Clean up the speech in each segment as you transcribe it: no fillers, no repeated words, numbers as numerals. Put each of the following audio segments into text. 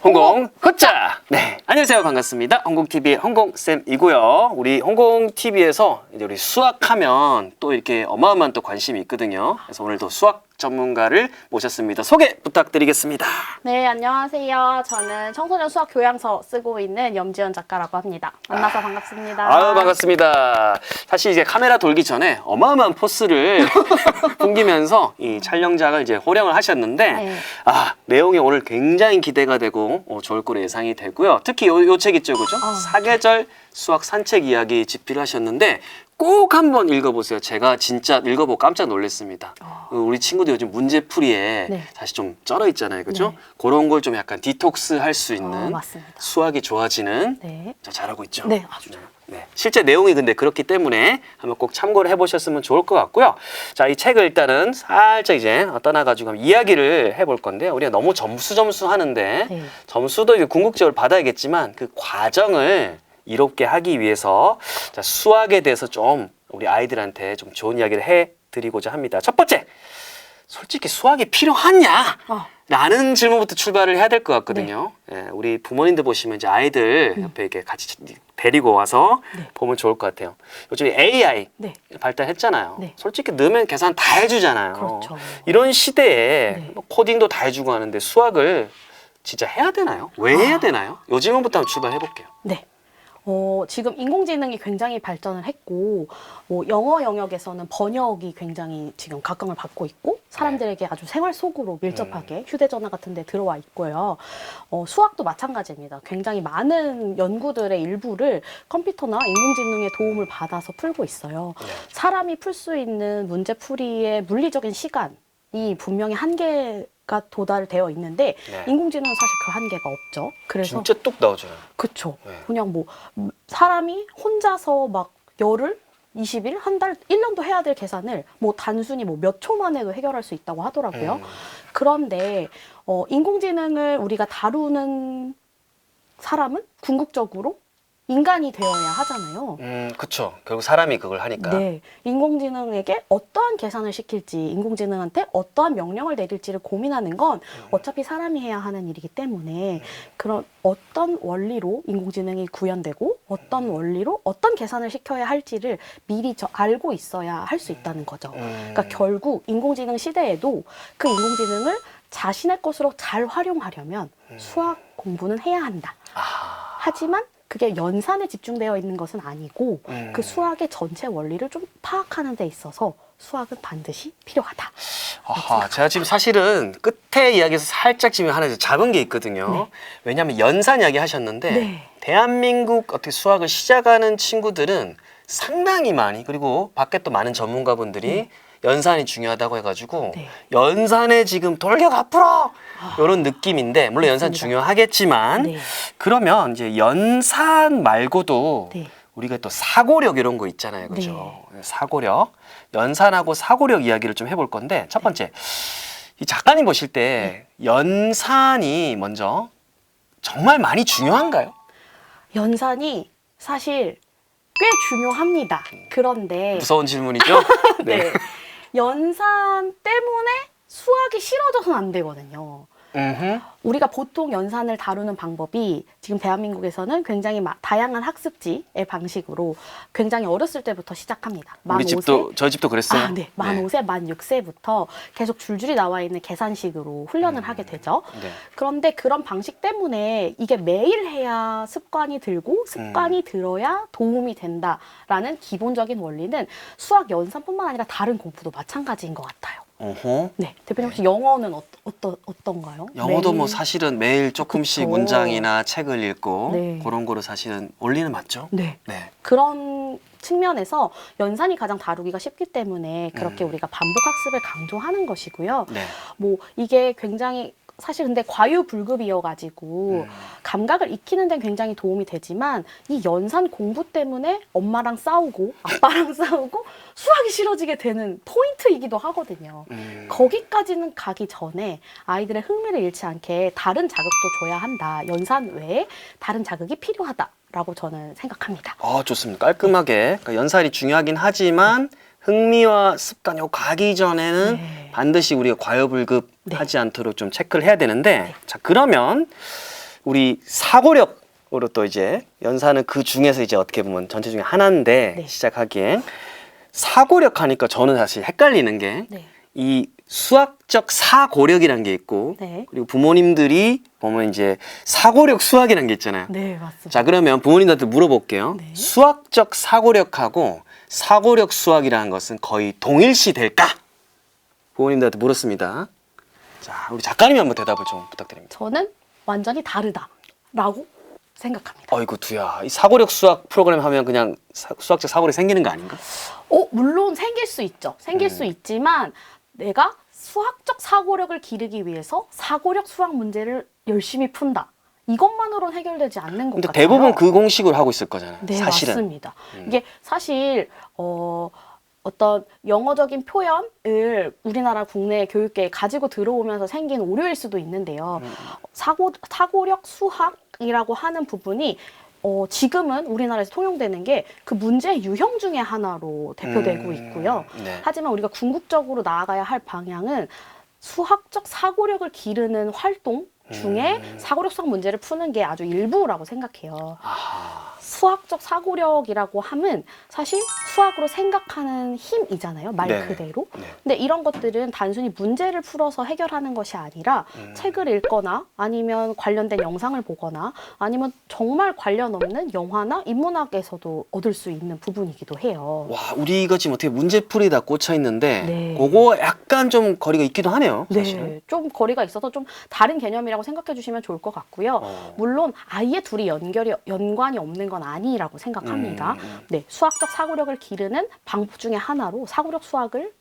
홍공 굿자! 네, 안녕하세요. 반갑습니다. 홍공TV의 홍공쌤이고요. 우리 홍공TV에서 이제 우리 수학하면 또 이렇게 어마어마한 또 관심이 있거든요. 그래서 오늘도 수학 전문가를 모셨습니다. 소개 부탁드리겠습니다. 네, 안녕하세요. 저는 청소년 수학 교양서 쓰고 있는 염지연 작가라고 합니다. 만나서 반갑습니다. 아유, 반갑습니다. 사실 이제 카메라 돌기 전에 어마어마한 포스를 풍기면서 이 촬영장을 이제 호령을 하셨는데, 네. 내용이 오늘 굉장히 기대가 되고 좋을 거로 예상이 되고요. 특히 요 책 있죠, 그죠? 사계절 수학 산책 이야기 집필을 하셨는데, 꼭 한번 읽어보세요. 제가 진짜 읽어보고 깜짝 놀랐습니다. 우리 친구들 요즘 문제풀이에 네. 사실 좀 쩔어 있잖아요, 그죠? 네. 그런 걸 좀 약간 디톡스 할 수 있는 맞습니다. 수학이 좋아지는 네. 저 잘하고 있죠? 네, 아주 좋아요. 네. 실제 내용이 근데 그렇기 때문에 한번 꼭 참고를 해보셨으면 좋을 것 같고요. 자, 이 책을 일단은 살짝 이제 떠나가지고 한번 이야기를 해볼 건데요. 우리가 너무 점수 하는데 네. 점수도 이제 궁극적으로 받아야겠지만 그 과정을 이롭게 하기 위해서 자, 수학에 대해서 좀 우리 아이들한테 좀 좋은 이야기를 해드리고자 합니다. 첫 번째, 솔직히 수학이 필요하냐? 라는 질문부터 출발을 해야 될 것 같거든요. 예, 우리 부모님들 보시면 이제 아이들 옆에 이렇게 같이 데리고 와서 보면 좋을 것 같아요. 요즘 AI 네. 발달했잖아요. 네. 솔직히 넣으면 계산 다 해주잖아요. 그렇죠. 이런 시대에 네. 뭐 코딩도 다 해주고 하는데 수학을 진짜 해야 되나요? 왜 해야 되나요? 요 질문부터 한번 출발해 볼게요. 네. 지금 인공지능이 굉장히 발전을 했고, 영어 영역에서는 번역이 굉장히 지금 각광을 받고 있고, 사람들에게 아주 생활 속으로 밀접하게 휴대전화 같은 데 들어와 있고요. 수학도 마찬가지입니다. 굉장히 많은 연구들의 일부를 컴퓨터나 인공지능의 도움을 받아서 풀고 있어요. 사람이 풀 수 있는 문제풀이의 물리적인 시간이 분명히 한계가 도달되어 있는데 인공지능은 사실 그 한계가 없죠. 그래서 진짜 뚝 나오잖아요. 그쵸. 네. 그냥 뭐 사람이 혼자서 막 열흘, 20일, 한 달, 1년도 해야 될 계산을 뭐 단순히 뭐 몇 초만 해도 해결할 수 있다고 하더라고요. 그런데 인공지능을 우리가 다루는 사람은 궁극적으로 인간이 되어야 하잖아요. 그쵸. 결국 사람이 그걸 하니까. 네. 인공지능에게 어떠한 계산을 시킬지, 인공지능한테 어떠한 명령을 내릴지를 고민하는 건 어차피 사람이 해야 하는 일이기 때문에 그런 어떤 원리로 인공지능이 구현되고 어떤 원리로 어떤 계산을 시켜야 할지를 미리 알고 있어야 할 수 있다는 거죠. 그러니까 결국 인공지능 시대에도 그 인공지능을 자신의 것으로 잘 활용하려면 수학 공부는 해야 한다. 하지만 그게 연산에 집중되어 있는 것은 아니고 그 수학의 전체 원리를 좀 파악하는 데 있어서 수학은 반드시 필요하다. 제가 지금 사실은 끝에 이야기에서 살짝 지금 하나 잡은 게 있거든요. 네. 왜냐하면 연산 이야기 하셨는데 네. 대한민국 어떻게 수학을 시작하는 친구들은 상당히 많이 그리고 밖에 또 많은 전문가분들이 연산이 중요하다고 해가지고 연산에 지금 돌격 앞으로 이런 느낌인데 물론 연산 맞습니다. 중요하겠지만 네. 그러면 이제 연산 말고도 네. 우리가 또 사고력 이런 거 있잖아요, 그죠? 사고력 연산하고 사고력 이야기를 좀 해볼 건데 첫 번째 이 작가님 보실 때 연산이 먼저 정말 많이 중요한가요? 연산이 사실 꽤 중요합니다. 그런데 무서운 질문이죠? 네. 연산 때문에 수학이 싫어져서는 안 되거든요. 우리가 보통 연산을 다루는 방법이 지금 대한민국에서는 굉장히 다양한 학습지의 방식으로 굉장히 어렸을 때부터 시작합니다. 우리 집도 저희 집도 그랬어요. 네. 만 5세, 만 6세부터 계속 줄줄이 나와 있는 계산식으로 훈련을 하게 되죠. 네. 그런데 그런 방식 때문에 이게 매일 해야 습관이 들고 습관이 들어야 도움이 된다라는 기본적인 원리는 수학 연산뿐만 아니라 다른 공부도 마찬가지인 것 같아요. 네, 대표님 혹시 영어는 어떤가요? 영어도 매일? 뭐 사실은 매일 조금씩 그쵸. 문장이나 책을 읽고 네. 그런 거로 사실은 원리는 맞죠? 네. 네. 그런 측면에서 연산이 가장 다루기가 쉽기 때문에 그렇게 우리가 반복 학습을 강조하는 것이고요. 네. 뭐 이게 굉장히 사실 근데 과유불급이어가지고 감각을 익히는 데는 굉장히 도움이 되지만 이 연산 공부 때문에 엄마랑 싸우고 아빠랑 싸우고 수학이 싫어지게 되는 포인트이기도 하거든요. 거기까지는 가기 전에 아이들의 흥미를 잃지 않게 다른 자극도 줘야 한다. 연산 외에 다른 자극이 필요하다라고 저는 생각합니다. 좋습니다. 깔끔하게 그러니까 연산이 중요하긴 하지만 흥미와 습관 요 가기 전에는 반드시 우리가 과유불급 하지 않도록 좀 체크를 해야 되는데 자 그러면 우리 사고력으로 또 이제 연산은 그 중에서 이제 어떻게 보면 전체 중에 하나인데 네. 시작하기엔 사고력 하니까 저는 사실 헷갈리는 게 이 네. 수학적 사고력이라는 게 있고 네. 그리고 부모님들이 보면 이제 사고력 수학이라는 게 있잖아요. 네, 맞습니다. 자, 그러면 부모님들한테 물어볼게요. 네. 수학적 사고력하고 사고력 수학이라는 것은 거의 동일시 될까? 부모님들한테 물었습니다. 자, 우리 작가님이 한번 대답을 좀 부탁드립니다. 저는 완전히 다르다라고 생각합니다. 어이구 두야, 이 사고력 수학 프로그램 하면 그냥 수학적 사고력이 생기는 거 아닌가? 물론 생길 수 있죠. 생길 수 있지만 내가 수학적 사고력을 기르기 위해서 사고력 수학 문제를 열심히 푼다. 이것만으로는 해결되지 않는 것 근데 같아요. 대부분 그 공식으로 하고 있을 거잖아요. 네, 사실은. 맞습니다. 이게 사실 어떤 영어적인 표현을 우리나라 국내 교육계에 가지고 들어오면서 생긴 오류일 수도 있는데요. 사고력 수학이라고 하는 부분이 지금은 우리나라에서 통용되는 게 그 문제 유형 중에 하나로 대표되고 있고요. 네. 하지만 우리가 궁극적으로 나아가야 할 방향은 수학적 사고력을 기르는 활동 중에 사고력 수학 문제를 푸는 게 아주 일부라고 생각해요. 아하. 수학적 사고력이라고 하면 사실 수학으로 생각하는 힘이잖아요. 말 네네. 그대로. 네. 근데 이런 것들은 단순히 문제를 풀어서 해결하는 것이 아니라 책을 읽거나 아니면 관련된 영상을 보거나 아니면 정말 관련 없는 영화나 인문학에서도 얻을 수 있는 부분이기도 해요. 와, 우리가 지금 어떻게 문제풀이다 꽂혀 있는데 네. 그거 약간 좀 거리가 있기도 하네요. 사실은. 네, 좀 거리가 있어서 좀 다른 개념이라고 생각해 주시면 좋을 것 같고요. 물론 아예 둘이 연관이 없는 건 아니라고 생각합니다. 네, 수학적 사고력을 기르는 방법 중에 하나로 사고력 수학을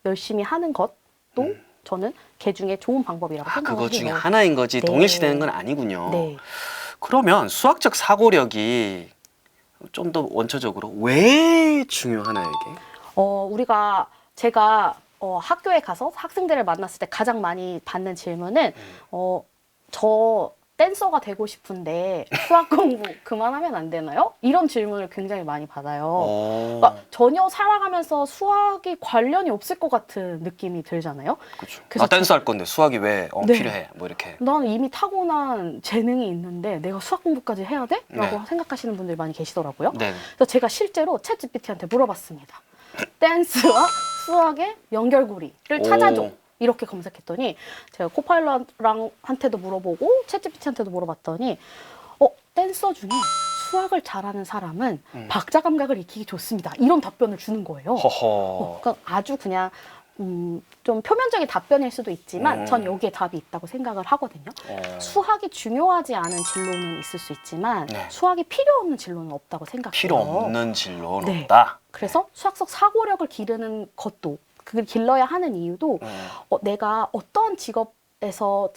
열심히 하는 것도 저는 개 중에 좋은 방법이라고 생각해요. 그거 중에 하나인 거지 네. 동일시되는 건 아니군요. 네. 그러면 수학적 사고력이 좀 더 원초적으로 왜 중요하나요, 이게? 제가 학교에 가서 학생들을 만났을 때 가장 많이 받는 질문은 저 댄서가 되고 싶은데 수학 공부 그만하면 안 되나요? 이런 질문을 굉장히 많이 받아요. 그러니까 전혀 살아가면서 수학이 관련이 없을 것 같은 느낌이 들잖아요. 그렇죠. 그래서 나 댄스 할 건데 수학이 왜 네. 필요해? 뭐 이렇게. 나는 이미 타고난 재능이 있는데 내가 수학 공부까지 해야 돼? 라고 네. 생각하시는 분들이 많이 계시더라고요. 네. 그래서 제가 실제로 챗GPT한테 물어봤습니다. 댄스와 수학의 연결고리를 찾아줘. 이렇게 검색했더니 제가 코파일럿한테도 물어보고 챗GPT한테도 물어봤더니 댄서 중에 수학을 잘하는 사람은 박자 감각을 익히기 좋습니다. 이런 답변을 주는 거예요. 허허. 그러니까 아주 그냥 좀 표면적인 답변일 수도 있지만 전 여기에 답이 있다고 생각을 하거든요. 수학이 중요하지 않은 진로는 있을 수 있지만 네. 수학이 필요 없는 진로는 없다고 생각해요. 필요 없는 진로는 네. 없다. 그래서 수학적 사고력을 기르는 것도 그걸 길러야 하는 이유도 내가 어떤 직업에서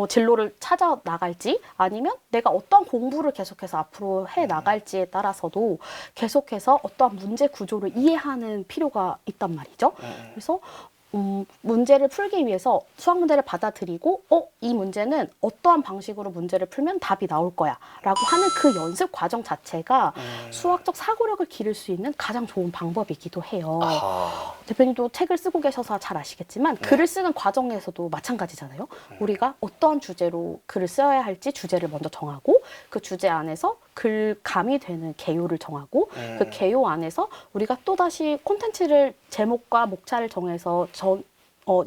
진로를 찾아 나갈지 아니면 내가 어떤 공부를 계속해서 앞으로 해 나갈지에 따라서도 계속해서 어떠한 문제 구조를 이해하는 필요가 있단 말이죠. 그래서 문제를 풀기 위해서 수학 문제를 받아들이고 이 문제는 어떠한 방식으로 문제를 풀면 답이 나올 거야 라고 하는 그 연습 과정 자체가 수학적 사고력을 기를 수 있는 가장 좋은 방법이기도 해요. 아하. 대표님도 책을 쓰고 계셔서 잘 아시겠지만 글을 쓰는 과정에서도 마찬가지잖아요. 우리가 어떠한 주제로 글을 써야 할지 주제를 먼저 정하고 그 주제 안에서 글감이 되는 개요를 정하고 그 개요 안에서 우리가 또다시 콘텐츠를 제목과 목차를 정해서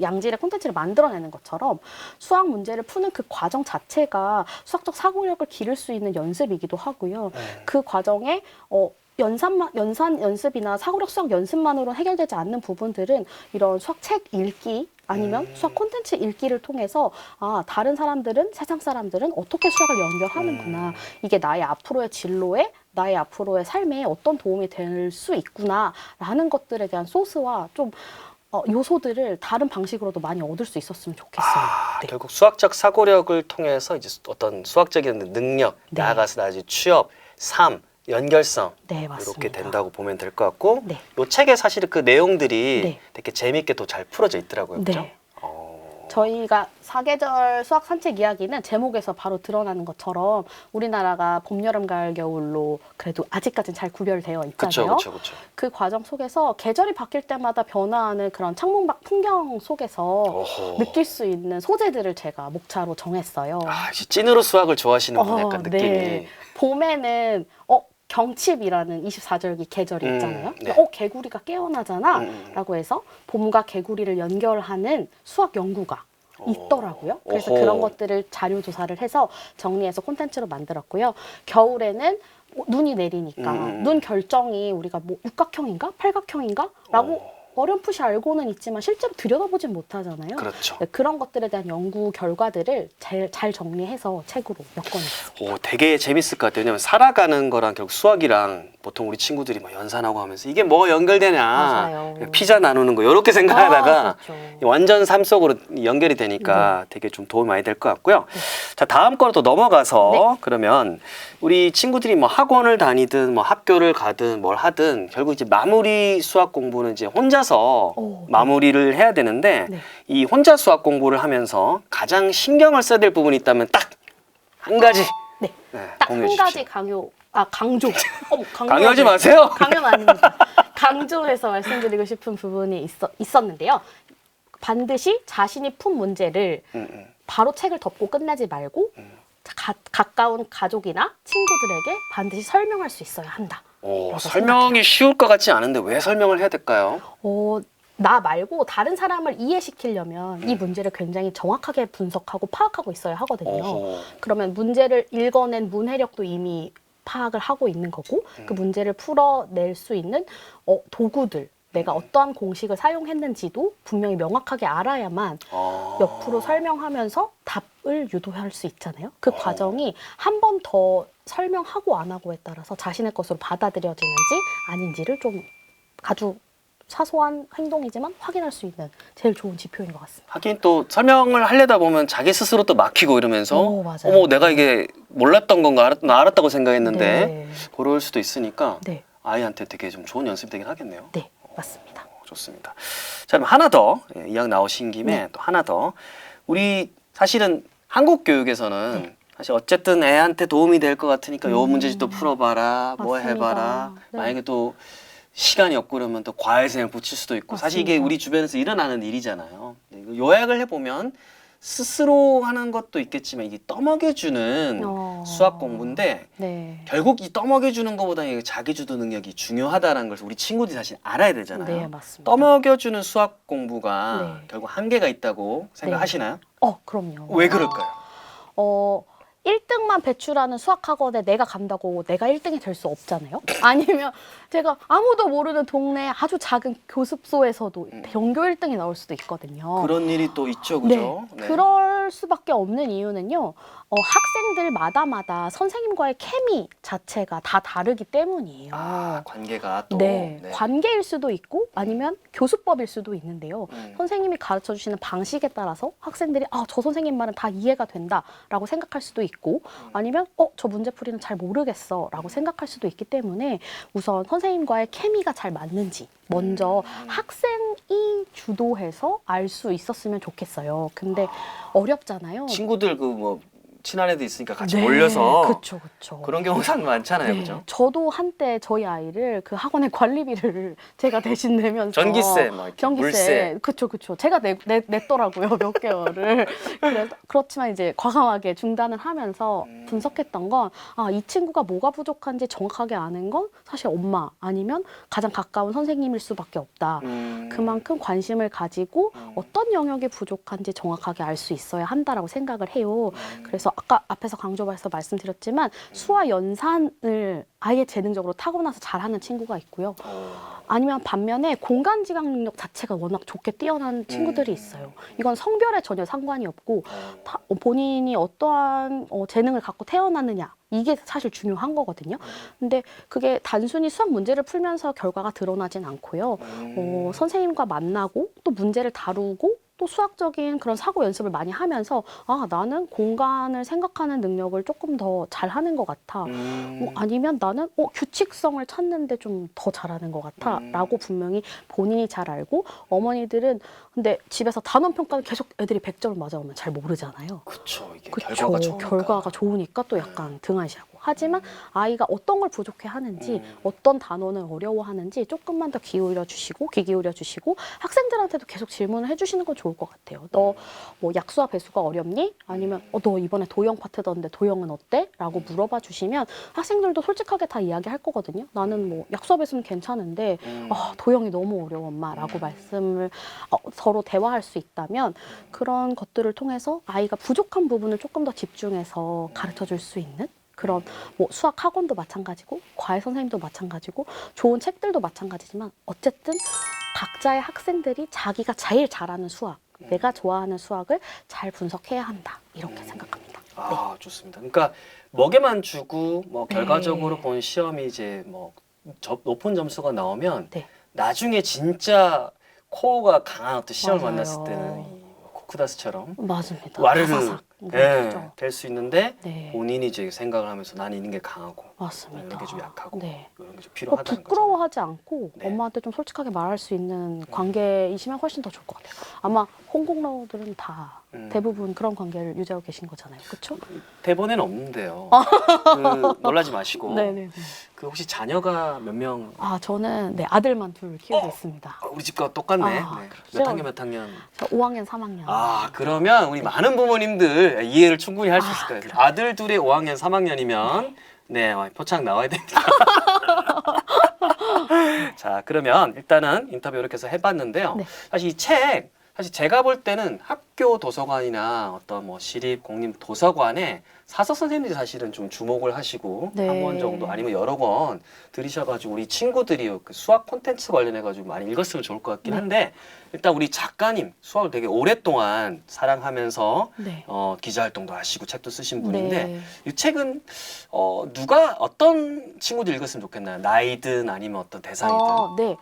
양질의 콘텐츠를 만들어내는 것처럼 수학 문제를 푸는 그 과정 자체가 수학적 사고력을 기를 수 있는 연습이기도 하고요. 그 과정에 연산 연습이나 사고력 수학 연습만으로 해결되지 않는 부분들은 이런 수학 책 읽기 아니면 수학 콘텐츠 읽기를 통해서 다른 사람들은 세상 사람들은 어떻게 수학을 연결하는구나. 이게 나의 앞으로의 진로에 나의 앞으로의 삶에 어떤 도움이 될 수 있구나라는 것들에 대한 소스와 좀 요소들을 다른 방식으로도 많이 얻을 수 있었으면 좋겠어요. 네. 결국 수학적 사고력을 통해서 이제 어떤 수학적인 능력, 네. 나아가서 나중에 취업, 삶, 연결성 네, 맞습니다. 이렇게 된다고 보면 될 것 같고 네. 이 책에 사실은 그 내용들이 네. 되게 재미있게 또 잘 풀어져 있더라고요. 그죠? 네. 저희가 사계절 수학 산책 이야기는 제목에서 바로 드러나는 것처럼 우리나라가 봄, 여름, 가을, 겨울로 그래도 아직까지는 잘 구별되어 있잖아요. 그렇죠. 그 과정 속에서 계절이 바뀔 때마다 변화하는 그런 창문밖 풍경 속에서 어허. 느낄 수 있는 소재들을 제가 목차로 정했어요. 아, 이제 찐으로 수학을 좋아하시는구나, 약간 느낌이. 네. 봄에는 경칩이라는 24절기 계절이 있잖아요. 네. 개구리가 깨어나잖아 라고 해서 봄과 개구리를 연결하는 수학 연구가 있더라고요. 그래서 어허. 그런 것들을 자료 조사를 해서 정리해서 콘텐츠로 만들었고요. 겨울에는 눈이 내리니까 눈 결정이 우리가 뭐 육각형인가 팔각형인가 라고 어렴풋이 알고는 있지만 실제로 들여다보진 못하잖아요. 그렇죠. 네, 그런 것들에 대한 연구 결과들을 잘 정리해서 책으로 엮어냈습니다. 오, 되게 재밌을 것 같아요. 왜냐면 살아가는 거랑 결국 수학이랑 보통 우리 친구들이 막 연산하고 하면서 이게 뭐 연결되냐. 맞아요. 그냥 피자 나누는 거 이렇게 생각하다가 그렇죠. 완전 삶 속으로 연결이 되니까 되게 좀 도움이 많이 될 것 같고요. 자, 다음 거로 또 넘어가서 그러면 우리 친구들이 뭐 학원을 다니든 뭐 학교를 가든 뭘 하든 결국 이제 마무리 수학 공부는 이제 혼자서 마무리를 해야 되는데 이 혼자 수학 공부를 하면서 가장 신경을 써야 될 부분이 있다면 딱 한 가지 네. 공유해 딱 한 주십시오. 가지 강조. 강요하지 마세요. 강요는 아닙니다. 강조해서 말씀드리고 싶은 부분이 있었는데요. 반드시 자신이 푼 문제를 바로 책을 덮고 끝내지 말고 가까운 가족이나 친구들에게 반드시 설명할 수 있어야 한다. 오, 설명이 쉬울 것 같지 않은데 왜 설명을 해야 될까요? 나 말고 다른 사람을 이해시키려면 이 문제를 굉장히 정확하게 분석하고 파악하고 있어야 하거든요. 어허. 그러면 문제를 읽어낸 문해력도 이미 파악을 하고 있는 거고 그 문제를 풀어낼 수 있는 도구들, 내가 어떠한 공식을 사용했는지도 분명히 명확하게 알아야만 옆으로 설명하면서 답을 유도할 수 있잖아요. 그 과정이 한 번 더 설명하고 안 하고에 따라서 자신의 것으로 받아들여지는지 아닌지를 좀 아주 사소한 행동이지만 확인할 수 있는 제일 좋은 지표인 것 같습니다. 하긴 또 설명을 하려다 보면 자기 스스로 또 막히고 이러면서 맞아요. 어머 내가 이게 몰랐던 건가 나 알았다고 생각했는데 네. 그럴 수도 있으니까 네, 아이한테 되게 좀 좋은 연습이 되긴 하겠네요. 네, 맞습니다. 좋습니다. 자, 그럼 하나 더 이왕 나오신 김에 또 하나 더 우리 사실은 한국 교육에서는 사실 어쨌든 애한테 도움이 될 것 같으니까 요 문제집 또 풀어봐라 뭐 맞습니다. 해봐라 네. 만약에 또 시간이 없고 그러면 또 과외생을 붙일 수도 있고 사실 이게 맞습니다. 우리 주변에서 일어나는 일이잖아요. 이거 요약을 해보면 스스로 하는 것도 있겠지만 이게 떠먹여주는 수학 공부인데 네. 결국 이 떠먹여주는 것보다 자기주도 능력이 중요하다는 걸 우리 친구들이 사실 알아야 되잖아요. 네, 맞습니다. 떠먹여주는 수학 공부가 네. 결국 한계가 있다고 생각하시나요? 그럼요. 왜 그럴까요? 1등만 배출하는 수학학원에 내가 간다고 내가 1등이 될 수 없잖아요. 아니면 제가 아무도 모르는 동네 아주 작은 교습소에서도 전교 1등이 나올 수도 있거든요. 그런 일이 또 있죠, 그죠? 네. 그럴 수밖에 없는 이유는요. 학생들마다 선생님과의 케미 자체가 다 다르기 때문이에요. 관계가 또 네, 관계일 수도 있고 아니면 교수법일 수도 있는데요. 선생님이 가르쳐 주시는 방식에 따라서 학생들이 저 선생님 말은 다 이해가 된다라고 생각할 수도 있고 아니면 저 문제풀이는 잘 모르겠어라고 생각할 수도 있기 때문에 우선 선생님과의 케미가 잘 맞는지 먼저 학생이 주도해서 알 수 있었으면 좋겠어요. 근데 어렵잖아요. 친구들 그 뭐 친한 애들 있으니까 같이 네, 몰려서 그쵸. 그런 경우가 상 많잖아요, 네, 그죠? 저도 한때 저희 아이를 그 학원의 관리비를 제가 대신 내면서 전기세, 막 이렇게 물세. 그쵸. 제가 냈더라고요 몇 개월을. 그렇지만 이제 과감하게 중단을 하면서 분석했던 건 이 친구가 뭐가 부족한지 정확하게 아는 건 사실 엄마 아니면 가장 가까운 선생님일 수밖에 없다. 그만큼 관심을 가지고 어떤 영역이 부족한지 정확하게 알 수 있어야 한다라고 생각을 해요. 그래서 아까 앞에서 강조해서 말씀드렸지만 수화 연산을 아예 재능적으로 타고나서 잘하는 친구가 있고요. 아니면 반면에 공간지각 능력 자체가 워낙 좋게 뛰어난 친구들이 있어요. 이건 성별에 전혀 상관이 없고 본인이 어떠한 재능을 갖고 태어났느냐 이게 사실 중요한 거거든요. 근데 그게 단순히 수학 문제를 풀면서 결과가 드러나진 않고요. 선생님과 만나고 또 문제를 다루고 또 수학적인 그런 사고 연습을 많이 하면서 아, 나는 공간을 생각하는 능력을 조금 더 잘하는 것 같아. 아니면 나는 규칙성을 찾는데 좀 더 잘하는 것 같아. 라고 분명히 본인이 잘 알고 어머니들은 근데 집에서 단원 평가는 계속 애들이 100점을 맞아오면 잘 모르잖아요. 그쵸. 이게 그쵸. 결과가 좋으니까. 결과가 좋으니까 또 약간 등한시하고. 하지만 아이가 어떤 걸 부족해 하는지 어떤 단원을 어려워하는지 조금만 더 귀 기울여 주시고 학생들한테도 계속 질문을 해주시는 건 좋을 것 같아요. 너 뭐 약수와 배수가 어렵니? 아니면 너 이번에 도형 파트던데 도형은 어때? 라고 물어봐 주시면 학생들도 솔직하게 다 이야기할 거거든요. 나는 뭐 약수와 배수는 괜찮은데 도형이 너무 어려워 엄마라고 말씀을 서로 대화할 수 있다면 그런 것들을 통해서 아이가 부족한 부분을 조금 더 집중해서 가르쳐 줄 수 있는 그런 뭐 수학 학원도 마찬가지고 과외 선생님도 마찬가지고 좋은 책들도 마찬가지지만 어쨌든 각자의 학생들이 자기가 제일 잘하는 수학, 내가 좋아하는 수학을 잘 분석해야 한다 이렇게 생각합니다. 아, 좋습니다. 그러니까 먹에만 주고 뭐 네. 결과적으로 본 시험이 이제 뭐 높은 점수가 나오면 네. 나중에 진짜 코어가 강한 어떤 시험을 맞아요. 만났을 때는 이 코쿠다스처럼 맞습니다. 와르르 다사삭. 될 수 있는데 네. 본인이 이제 생각을 하면서 나는 있는 게 강하고 맞습니다. 이런 게 좀 약하고 네. 이런 게 좀 필요하다는 거죠. 부끄러워하지 않고 네. 엄마한테 좀 솔직하게 말할 수 있는 관계이시면 훨씬 더 좋을 것 같아요. 아마 홍콩러들은 다 대부분 그런 관계를 유지하고 계신 거잖아요. 그렇죠? 대본에는 없는데요. 놀라지 마시고 네네. 그 혹시 자녀가 몇 명? 아 저는 아들만 둘 키우고 있습니다. 우리 집과 똑같네. 아, 네. 그렇죠. 몇 학년 몇 학년? 저 5학년, 3학년. 아, 그러면 우리 많은 부모님들 이해를 충분히 할 수 있을 거예요. 아들 둘이 5학년, 3학년이면 네, 표창 나와야 됩니다. 자, 그러면 일단은 인터뷰 이렇게 해서 해봤는데요. 네. 사실 이 책, 사실 제가 볼 때는 학교 도서관이나 어떤 뭐 시립 공립 도서관에 사서 선생님들이 사실은 좀 주목을 하시고 네. 한 권 정도 아니면 여러 권 들이셔가지고 우리 친구들이 그 수학 콘텐츠 관련해가지고 많이 읽었으면 좋을 것 같긴 한데 일단 우리 작가님 수학을 되게 오랫동안 사랑하면서 네. 기자 활동도 하시고 책도 쓰신 분인데 네. 이 책은 누가 어떤 친구들 읽었으면 좋겠나요? 나이든 아니면 어떤 대상이든. 네.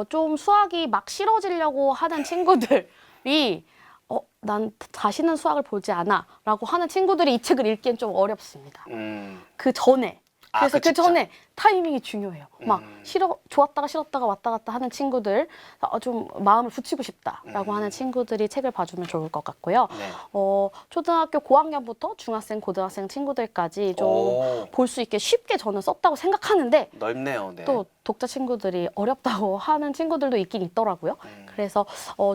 좀 수학이 막 싫어지려고 하는 친구들이 난 다시는 수학을 보지 않아 라고 하는 친구들이 이 책을 읽기엔 좀 어렵습니다. 그 전에. 그래서 그 전에 타이밍이 중요해요. 막 좋았다가 싫었다가 왔다 갔다 하는 친구들, 좀 마음을 붙이고 싶다라고 하는 친구들이 책을 봐주면 좋을 것 같고요. 네. 초등학교 고학년부터 중학생, 고등학생 친구들까지 좀 볼 수 있게 쉽게 저는 썼다고 생각하는데 넓네요. 네. 또 독자 친구들이 어렵다고 하는 친구들도 있긴 있더라고요. 그래서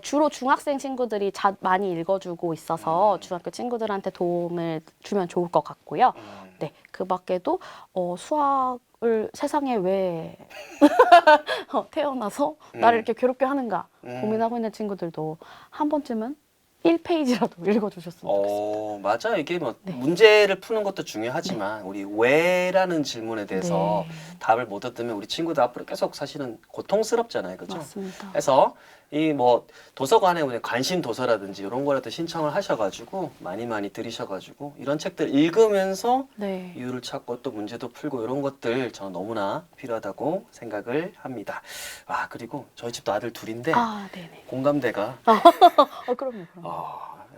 주로 중학생 친구들이 많이 읽어주고 있어서 중학교 친구들한테 도움을 주면 좋을 것 같고요. 네, 그 밖에도 수학을 세상에 왜 태어나서 나를 이렇게 괴롭게 하는가 고민하고 있는 친구들도 한 번쯤은 1페이지라도 읽어주셨으면 좋겠습니다. 맞아요. 이게 뭐 네. 문제를 푸는 것도 중요하지만 우리 왜라는 질문에 대해서 네. 답을 못 얻으면 우리 친구들 앞으로 계속 사실은 고통스럽잖아요. 그렇죠? 맞습니다. 그래서 이 뭐 도서관에 오늘 관심 도서라든지 이런 거라도 신청을 하셔가지고 많이 들이셔가지고 이런 책들 읽으면서 네. 이유를 찾고 또 문제도 풀고 이런 것들 저는 너무나 필요하다고 생각을 합니다. 아, 그리고 저희 집도 아들 둘인데 네네. 공감대가 그럼요.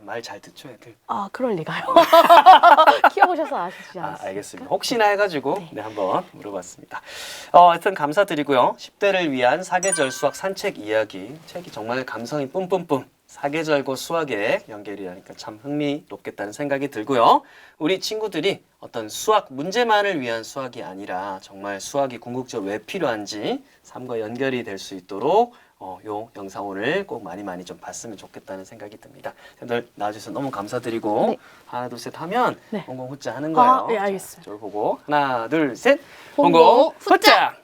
말 잘 듣죠, 애들. 그럴 리가요. 키워보셔서 아시지 않습니까? 알겠습니다. 혹시나 해가지고 네. 한번 물어봤습니다. 하여튼 감사드리고요. 10대를 위한 사계절 수학 산책 이야기 책이 정말 감성이 뿜뿜뿜 사계절과 수학의 연결이라니까 참 흥미롭겠다는 생각이 들고요. 우리 친구들이 어떤 수학 문제만을 위한 수학이 아니라 정말 수학이 궁극적으로 왜 필요한지 삶과 연결이 될 수 있도록 요 영상 오늘 꼭 많이 좀 봤으면 좋겠다는 생각이 듭니다. 오늘 나와주셔서 너무 감사드리고 네. 하나 둘 셋 하면 네. 홍콩 후짜 하는 거예요. 네, 알겠습니다. 저를 보고 하나 둘 셋 홍콩 홍콩 후짜.